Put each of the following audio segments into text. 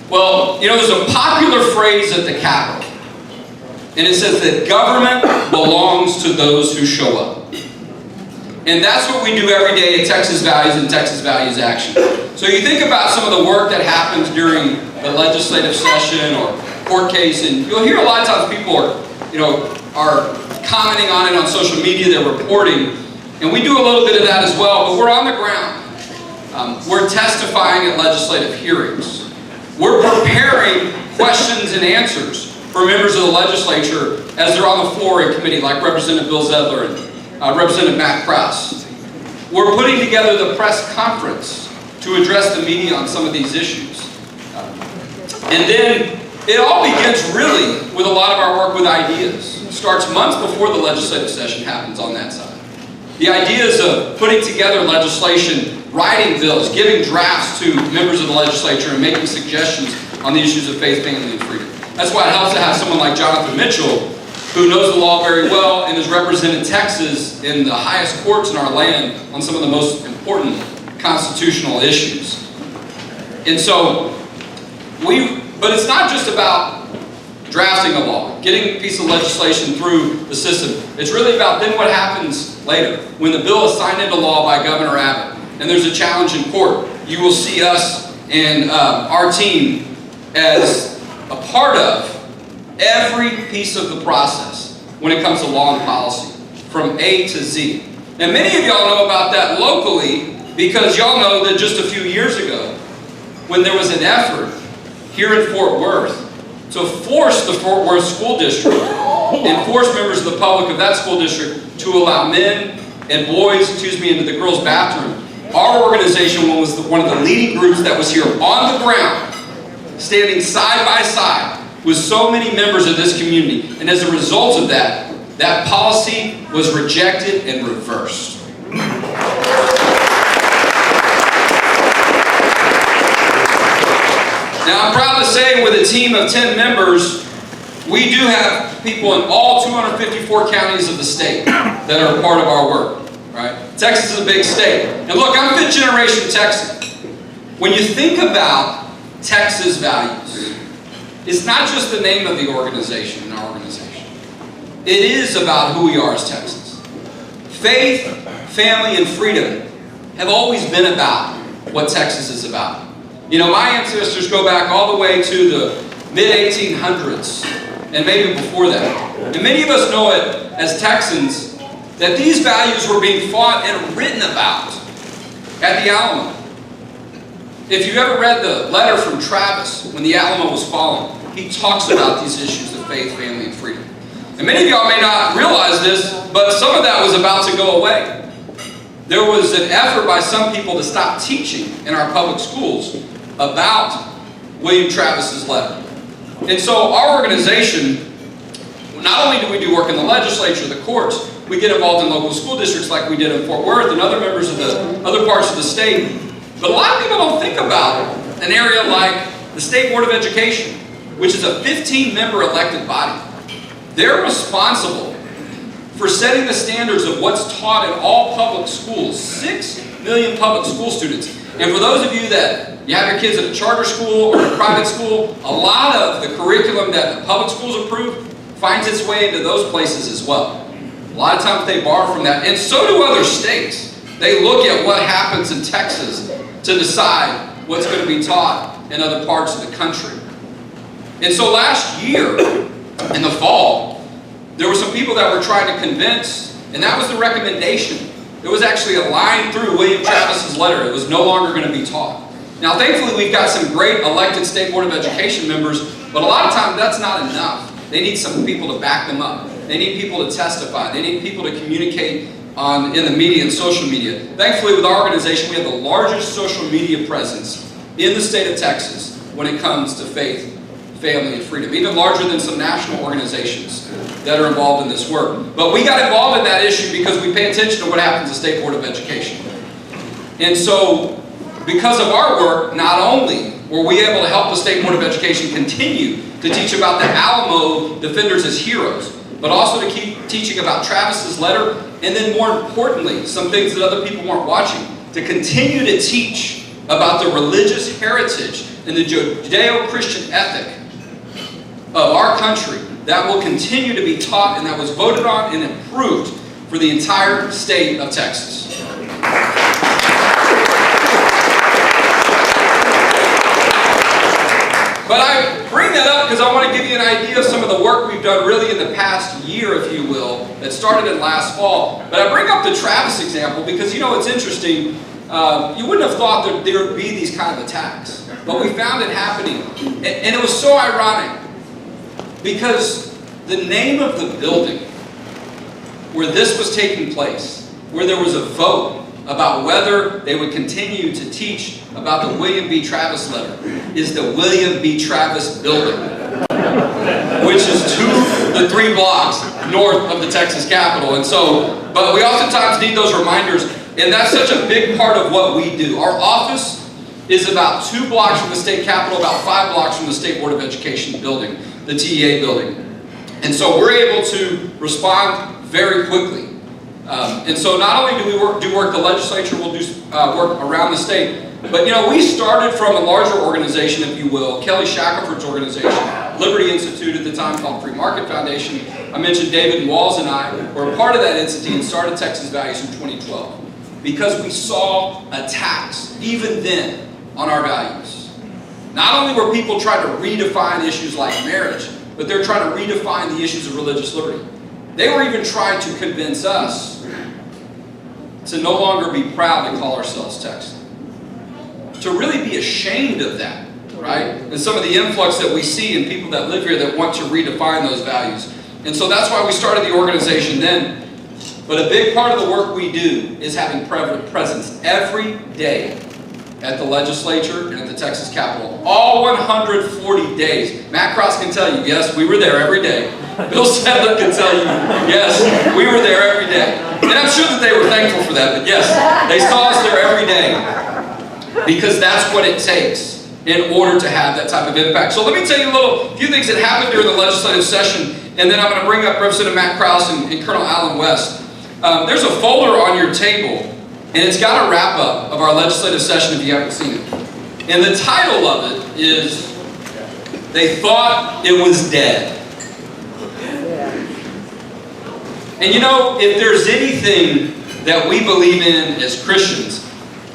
Well, you know, there's a popular phrase at the Capitol, and it says that government belongs to those who show up. And that's what we do every day at Texas Values and Texas Values Action. So you think about some of the work that happens during the legislative session or court case, and you'll hear a lot of times people are commenting on it on social media, they're reporting, and we do a little bit of that as well, but we're on the ground. We're testifying at legislative hearings. We're preparing questions and answers for members of the legislature as they're on the floor in committee, like Representative Bill Zedler and Representative Matt Krause. We're putting together the press conference to address the media on some of these issues. And then it all begins really with a lot of our work with ideas. It starts months before the legislative session happens on that side. The ideas of putting together legislation, writing bills, giving drafts to members of the legislature, and making suggestions on the issues of faith, family, and freedom. That's why it helps to have someone like Jonathan Mitchell, who knows the law very well and has represented Texas in the highest courts in our land on some of the most important constitutional issues. And so, but it's not just about drafting a law, getting a piece of legislation through the system. It's really about then what happens later. When the bill is signed into law by Governor Abbott and there's a challenge in court, you will see us and our team as a part of every piece of the process when it comes to law and policy, from A to Z. And many of y'all know about that locally because y'all know that just a few years ago, when there was an effort here in Fort Worth to force the Fort Worth School District and force members of the public of that school district to allow men and boys, into the girls' bathroom, our organization was one of the leading groups that was here on the ground, standing side by side with so many members of this community. And as a result of that, that policy was rejected and reversed. Now, I'm proud to say with a team of 10 members, we do have people in all 254 counties of the state that are a part of our work. Right? Texas is a big state. And look, I'm fifth generation Texan. When you think about Texas Values, it's not just the name of the organization, our organization. It is about who we are as Texans. Faith, family, and freedom have always been about what Texas is about. You know, my ancestors go back all the way to the mid-1800s, and maybe before that. And many of us know it as Texans, that these values were being fought and written about at the Alamo. If you've ever read the letter from Travis when the Alamo was falling, he talks about these issues of faith, family, and freedom. And many of y'all may not realize this, but some of that was about to go away. There was an effort by some people to stop teaching in our public schools about William Travis's letter. And so our organization, not only do we do work in the legislature, the courts, we get involved in local school districts like we did in Fort Worth and other members of the other parts of the state. But a lot of people don't think about an area like the State Board of Education, which is a 15-member elected body. They're responsible for setting the standards of what's taught in all public schools, 6 million public school students. And for those of you that you have your kids at a charter school or a private school, a lot of the curriculum that the public schools approve finds its way into those places as well. A lot of times they borrow from that, and so do other states. They look at what happens in Texas to decide what's going to be taught in other parts of the country. And so last year, in the fall, there were some people that were trying to convince, and that was the recommendation. It was actually a line through William Travis's letter. It was no longer going to be taught. Now, thankfully, we've got some great elected State Board of Education members, but a lot of times that's not enough. They need some people to back them up. They need people to testify. They need people to communicate in the media and social media. Thankfully, with our organization, we have the largest social media presence in the state of Texas when it comes to faith, family, and freedom, even larger than some national organizations that are involved in this work. But we got involved in that issue because we pay attention to what happens at the State Board of Education. And so, because of our work, not only were we able to help the State Board of Education continue to teach about the Alamo defenders as heroes, but also to keep teaching about Travis's letter, and then more importantly, some things that other people weren't watching, to continue to teach about the religious heritage and the Judeo-Christian ethic of our country that will continue to be taught and that was voted on and approved for the entire state of Texas. But I bring that up because I want to give you an idea of some of the work we've done really in the past year, if you will, that started in last fall. But I bring up the Travis example because, you know, it's interesting. You wouldn't have thought that there would be these kind of attacks. But we found it happening. And it was so ironic because the name of the building where this was taking place, where there was a vote about whether they would continue to teach about the William B. Travis letter, is the William B. Travis building, which is 2 to 3 blocks north of the Texas Capitol. And so, but we oftentimes need those reminders, and that's such a big part of what we do. Our office is about 2 blocks from the state capitol, about 5 blocks from the State Board of Education building, the TEA building. And so we're able to respond very quickly. And so not only do we work the legislature, we'll do work around the state, but you know, we started from a larger organization, if you will, Kelly Shackelford's organization, Liberty Institute at the time called Free Market Foundation. I mentioned David Walls and I were a part of that entity and started Texas Values in 2012 because we saw attacks, even then, on our values. Not only were people trying to redefine issues like marriage, but they're trying to redefine the issues of religious liberty. They were even trying to convince us to no longer be proud to call ourselves Texan. To really be ashamed of that, right? And some of the influx that we see in people that live here that want to redefine those values. And so that's why we started the organization then. But a big part of the work we do is having presence every day at the legislature and at the Texas Capitol. All 140 days. Matt Cross can tell you, yes, we were there every day. Bill Sedler can tell you, yes, we were there every day. And I'm sure that they were thankful for that, but yes, they saw us there every day. Because that's what it takes in order to have that type of impact. So let me tell you a few things that happened during the legislative session, and then I'm going to bring up Representative Matt Krause and Colonel Alan West. There's a folder on your table, and it's got a wrap-up of our legislative session if you haven't seen it. And the title of it is, They Thought It Was Dead. And you know, if there's anything that we believe in as Christians,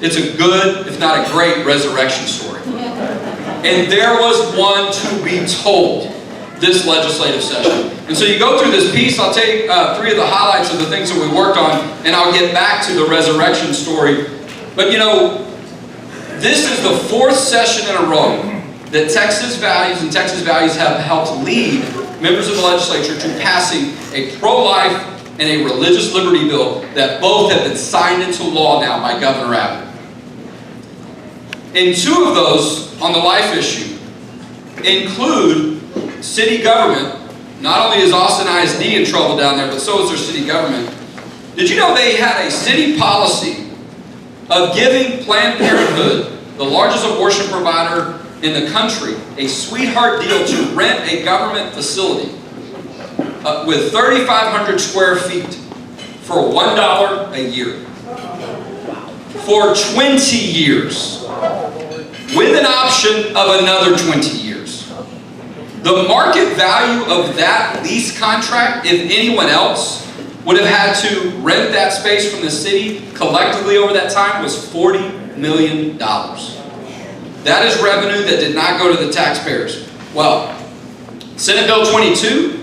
it's a good, if not a great, resurrection story. And there was one to be told this legislative session. And so you go through this piece, I'll take 3 of the highlights of the things that we worked on, and I'll get back to the resurrection story. But you know, this is the 4th session in a row that Texas Values and Texas Values have helped lead members of the legislature to passing a pro-life and a religious liberty bill that both have been signed into law now by Governor Abbott. And 2 of those on the life issue include city government. Not only is Austin ISD in trouble down there, but so is their city government. Did you know they had a city policy of giving Planned Parenthood, the largest abortion provider in the country, a sweetheart deal to rent a government facility with 3,500 square feet for $1 a year for 20 years with an option of another 20 years. The market value of that lease contract, if anyone else would have had to rent that space from the city collectively over that time, was $40 million. That is revenue that did not go to the taxpayers. Well, Senate Bill 22,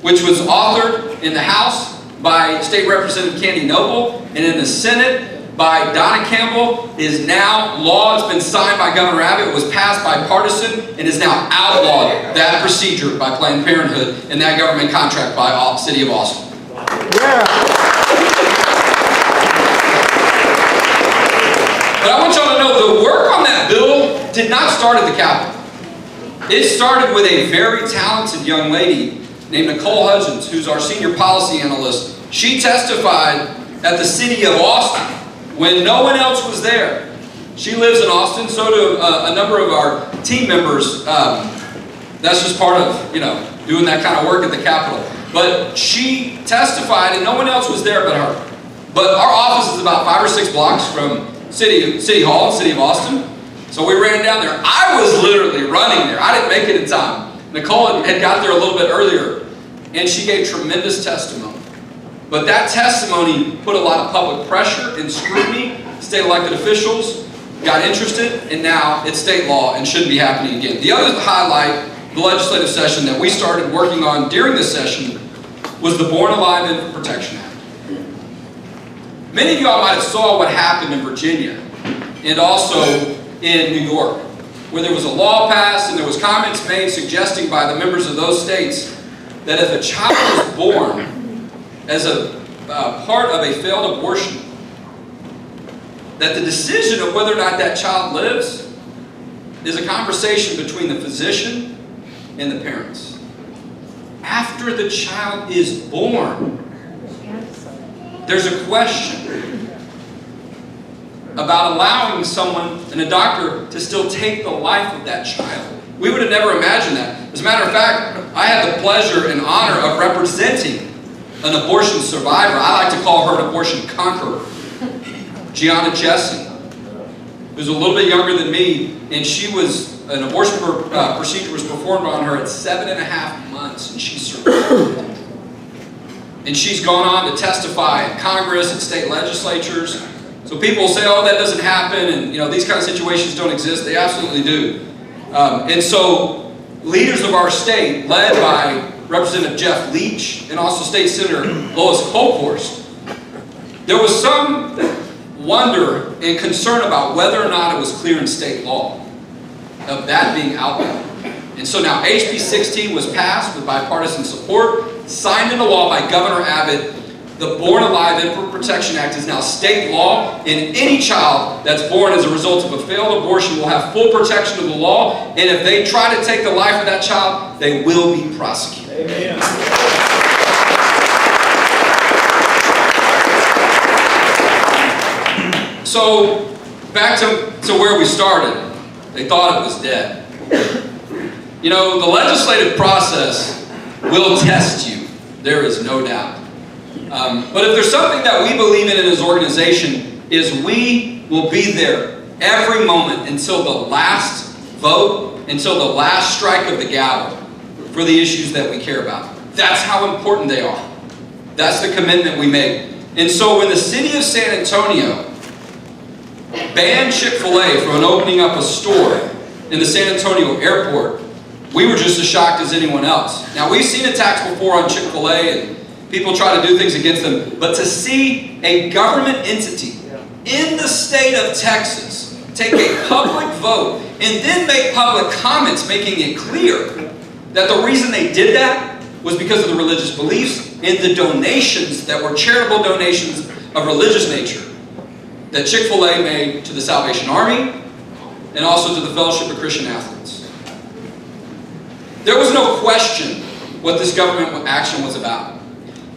which was authored in the House by State Representative Candy Noble, and in the Senate by Donna Campbell, is now law. It's been signed by Governor Abbott. It was passed bipartisan and is now outlawed, that procedure by Planned Parenthood and that government contract by the City of Austin. Yeah. But I want y'all to know the work on that bill did not start at the Capitol. It started with a very talented young lady named Nicole Hudgens, who's our senior policy analyst. She testified at the City of Austin when no one else was there. She lives in Austin, so do a number of our team members. That's just part of, you know, doing that kind of work at the Capitol. But she testified and no one else was there but her. But our office is about 5 or 6 blocks from City Hall, City of Austin. So we ran down there. I was literally running there. I didn't make it in time. Nicole had got there a little bit earlier, and she gave tremendous testimony. But that testimony put a lot of public pressure and scrutiny. State elected officials got interested, and now it's state law and shouldn't be happening again. The other highlight of the legislative session that we started working on during this session was the Born Alive Infant Protection Act. Many of y'all might have saw what happened in Virginia and also in New York, where there was a law passed and there was comments made suggesting by the members of those states that if a child is born as a part of a failed abortion, that the decision of whether or not that child lives is a conversation between the physician and the parents. After the child is born, there's a question about allowing someone and a doctor to still take the life of that child. We would have never imagined that. As a matter of fact, I had the pleasure and honor of representing an abortion survivor. I like to call her an abortion conqueror. Gianna Jesse, who's a little bit younger than me, and an abortion procedure was performed on her at 7.5 months, and she survived. And she's gone on to testify in Congress and state legislatures. So people say, oh, that doesn't happen, and these kind of situations don't exist. They absolutely do. And so leaders of our state, led by Representative Jeff Leach and also State Senator Lois Kolkhorst, there was some wonder and concern about whether or not it was clear in state law of that being out there. And so now HB 16 was passed with bipartisan support, signed into law by Governor Abbott. The Born Alive Infant Protection Act is now state law, and any child that's born as a result of a failed abortion will have full protection of the law, and if they try to take the life of that child, they will be prosecuted. Amen. So, back to where we started. They thought it was dead. The legislative process will test you. There is no doubt. But if there's something that we believe in as an organization, is we will be there every moment until the last vote, until the last strike of the gavel for the issues that we care about. That's how important they are. That's the commitment we make. And so when the city of San Antonio banned Chick-fil-A from opening up a store in the San Antonio airport, we were just as shocked as anyone else. Now, we've seen attacks before on Chick-fil-A, and people try to do things against them, but to see a government entity in the state of Texas take a public vote and then make public comments making it clear that the reason they did that was because of the religious beliefs and the donations that were charitable donations of religious nature that Chick-fil-A made to the Salvation Army and also to the Fellowship of Christian Athletes. There was no question what this government action was about.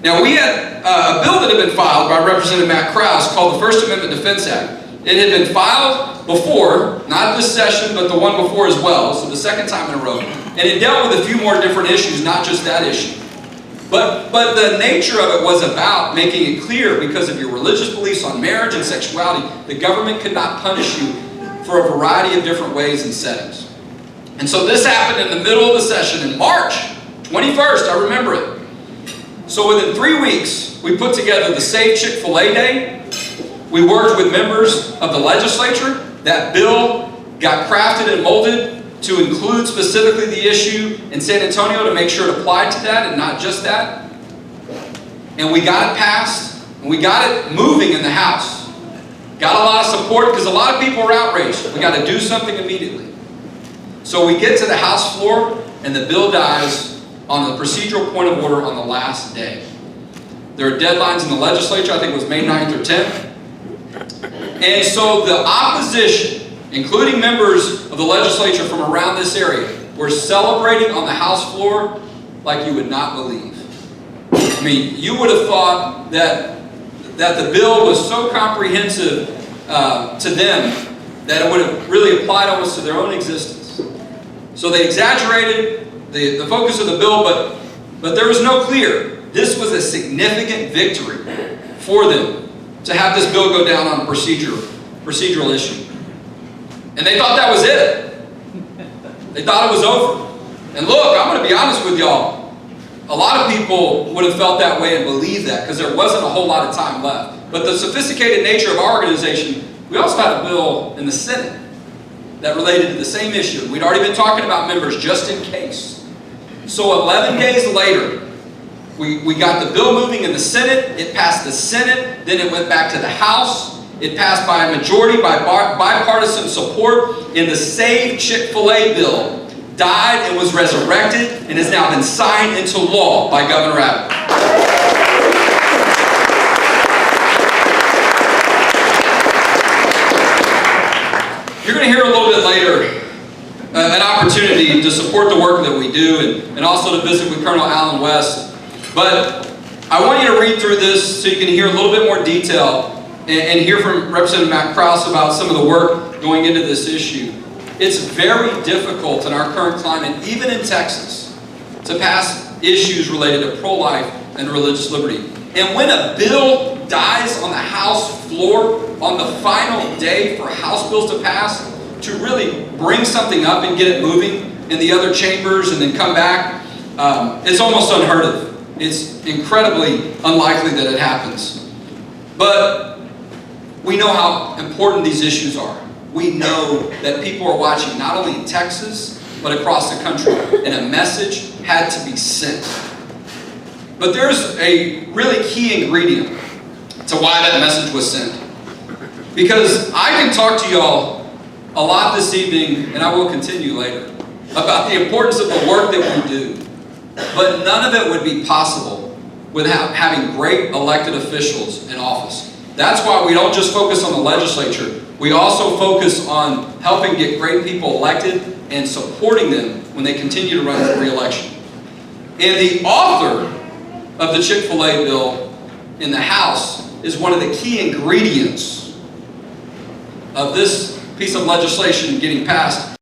Now, we had a bill that had been filed by Representative Matt Krause called the First Amendment Defense Act. It had been filed before, not this session, but the one before as well, so the second time in a row. And it dealt with a few more different issues, not just that issue. But the nature of it was about making it clear, because of your religious beliefs on marriage and sexuality, the government could not punish you for a variety of different ways and settings. And so this happened in the middle of the session in March 21st, I remember it. So within 3 weeks, we put together the Save Chick-fil-A Day. We worked with members of the legislature. That bill got crafted and molded to include specifically the issue in San Antonio to make sure it applied to that and not just that. And we got it passed, and we got it moving in the House. Got a lot of support because a lot of people were outraged. We got to do something immediately. So we get to the House floor, and the bill dies on the procedural point of order on the last day. There are deadlines in the legislature. I think it was May 9th or 10th. And so the opposition, including members of the legislature from around this area, were celebrating on the House floor like you would not believe. I mean, you would have thought that the bill was so comprehensive to them that it would have really applied almost to their own existence. So they exaggerated the focus of the bill, but there was no clear. This was a significant victory for them to have this bill go down on a procedural issue. And they thought that was it. They thought it was over. And look, I'm going to be honest with y'all. A lot of people would have felt that way and believed that because there wasn't a whole lot of time left. But the sophisticated nature of our organization, we also had a bill in the Senate that related to the same issue. We'd already been talking about members just in case. So 11 days later, we got the bill moving in the Senate. It passed the Senate. Then it went back to the House. It passed by a majority, by bipartisan support. And the Save Chick-fil-A bill died and was resurrected and has now been signed into law by Governor Abbott. You're going to hear a little bit later an opportunity to support the work that we do and also to visit with Colonel Alan West. But I want you to read through this so you can hear a little bit more detail and hear from Representative Matt Krause about some of the work going into this issue. It's very difficult in our current climate, even in Texas, to pass issues related to pro-life and religious liberty. And when a bill dies on the House floor on the final day for House bills to pass, to really bring something up and get it moving in the other chambers and then come back, it's almost unheard of. It's incredibly unlikely that it happens. But we know how important these issues are. We know that people are watching not only in Texas, but across the country. And a message had to be sent. But there's a really key ingredient to why that message was sent. Because I can talk to y'all a lot this evening, and I will continue later, about the importance of the work that we do. But none of it would be possible without having great elected officials in office. That's why we don't just focus on the legislature. We also focus on helping get great people elected and supporting them when they continue to run for re-election. And the author of the Chick-fil-A bill in the House is one of the key ingredients of this piece of legislation getting passed.